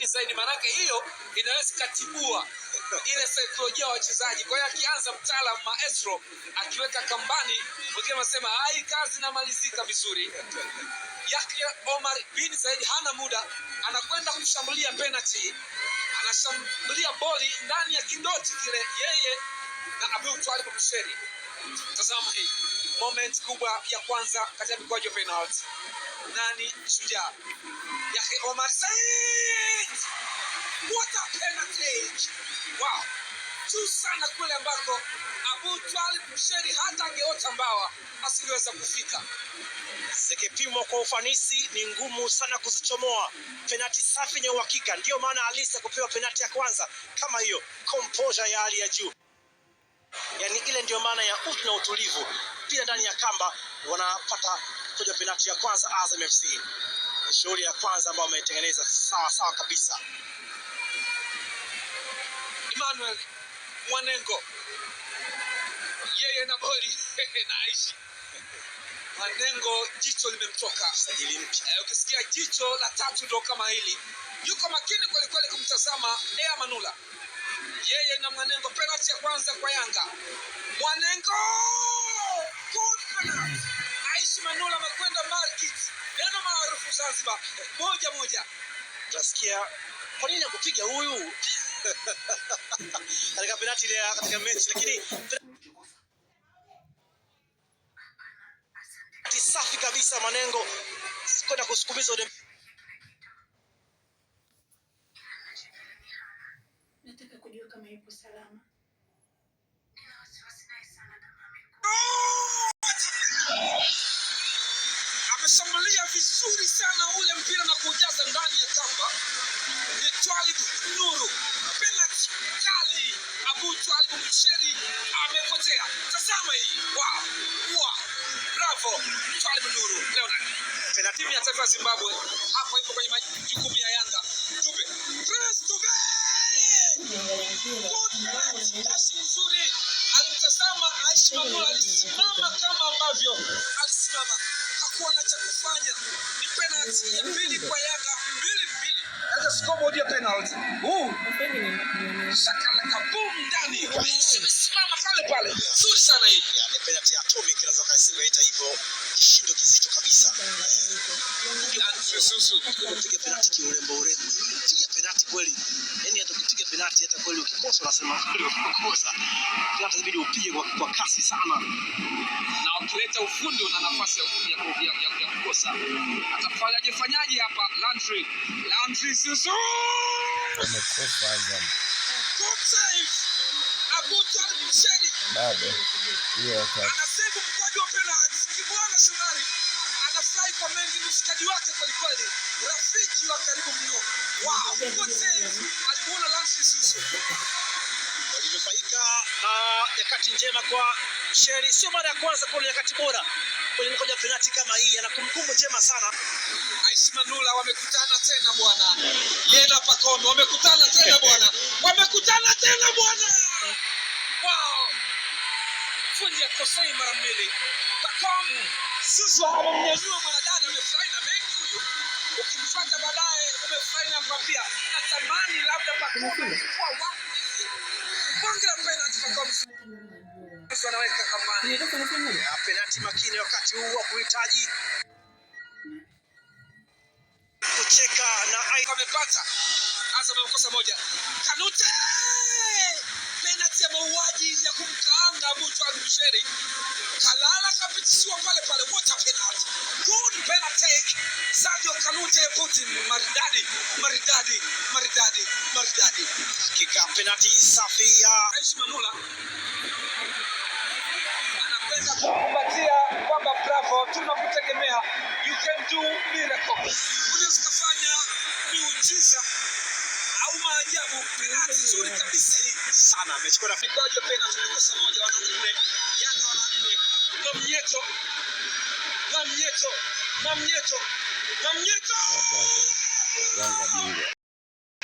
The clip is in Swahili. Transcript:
zaidi, manake hiyo inaweza katibua ile saikolojia ya wachezaji. Kwa hiyo akianza mtaalamu maestro akiweka kambani, wengine wanasema hai kazi inamalizika vizuri. Yahya Omar bin Said hana muda, anakwenda kushambulia penalty, anashambulia boli ndani ya kidoti kile, yeye na Abdul Twalib Bushiri. Tazama hii moment kubwa ya kwanza katika mikwaju ya penalty. Nani shujaa? Yahya Omar Said! What a penalty! Wow! Tu sana kule ambako Abdul Twalib Bushiri hata angeota mbawa asingeweza kufika. Zikipimwa kwa ufanisi ni ngumu sana kuzichomoa. Penalti safi yenye uhakika, ndio maana Alisa kupewa penalti ya kwanza kama hiyo, composure ya hali ya juu. Yaani ile ndio maana ya utu na utulivu. Pia ndani ya kamba wanapata kuja penalti ya kwanza Azam FC. Ni shughuli ya kwanza ambayo wametengeneza sawa kabisa. Emmanuel Mwanengo, yeye na boli na Aishi. Mwanengo jicho limemtoka, sajili mpya. Ukisikia jicho la tatu ndo kama hili. Yuko makini kweli kweli kumtazama Ea Manula. Yeye na Mwanengo, penalty ya kwanza kwa Yanga. Mwanengo! Good penalty. Aishi Manula amekwenda market. Neno maarufu Zanzibar. 1-1. Utasikia kwa nini kupiga huyu? Katika penalti ile katika mechi, lakini safi kabisa Manengo kwenda kusukumiza ule. Nataka kujua kama yupo salama. Ameshambulia vizuri sana ule mpira na kujaza ndani ya kamba. Ni Twalib Nuru. Penalty kali. Abdul Twalib Bushiri amepotea. Tazama hii. Wow. Bravo. Twalib Nuru. Leonard. Penalty timu ya taifa Zimbabwe. Hapo ipo kwenye majukumu ya Yanga. Tupe. Press to nzuri. Alimtazama Aishi Manula, alisimama kama ambavyo alisimama. Hakuwa na cha kufanya. Ni penalty ya pili kwa Yanga, 2-2. Hata scoreboard ya penalty. Shaka kaboom ndani. Alisimama pale. Nzuri sana hii. Ni penalty ya atomic, inaweza kaisiita hivyo. Kishindo kizito kabisa. Kupiga penalty kiurembo. Piga penalty kweli. Yaani hata kupiga penalty hata kweli ukikosa unasema kweli ukikosa. Penalty inabidi upige kwa kasi sana. Na ukileta ufundi una nafasi ya kukosa. Atafanyaje hapa Landry Susu. Amekosa Azam. Good save. Abdul Twalib Bushiri. Bado. Hiyo wakati. Anasave mkwaju wa penalty. Kibwana Shomari. Anafurahi kwa mengi mshikaji wake kweli. Rafiki wa karibu mno. Wow, good save. Alimuona Landry Susu. Walinufaika na nyakati njema kwa Bushiri. Sio mara ya kwanza kwa nyakati bora kwenye mkoja penalti kama hii, ana kumbukumbu njema sana. Aishi Manula wamekutana tena bwana. Yena Pakome wamekutana tena bwana. Wow. Fundi akosei mara mbili. Pakome Susu amemnyanyua mwanadada, amefurahi na mengi huyu. Ukimfuata baadaye umefurahi na kwambia natamani labda Pakome kwa wapi. Bonga penalty Pakome. Susu anaweka kambani. Penalti makini wakati huu wa kuhitaji kucheka na amepata. Azam amekosa moja. Kanute! Penalty ya mauaji ya kumkaanga Abdul Twalib Bushiri. Kalala kapitishwa pale. What a penalty. Good penalty. Sadio Kanute Putin maridadi. hakika penalti safi ya Aishi Manula anakwenda kukumbatia kwamba bravo, tunakutegemea. You can do miracles. Unaweza kufanya miujiza au maajabu. Penalty nzuri kabisa hii sana. Amechukua kwa penalty kosa moja, wana 4. Yanga wana 4. Namnyeto. Yanga bingwa.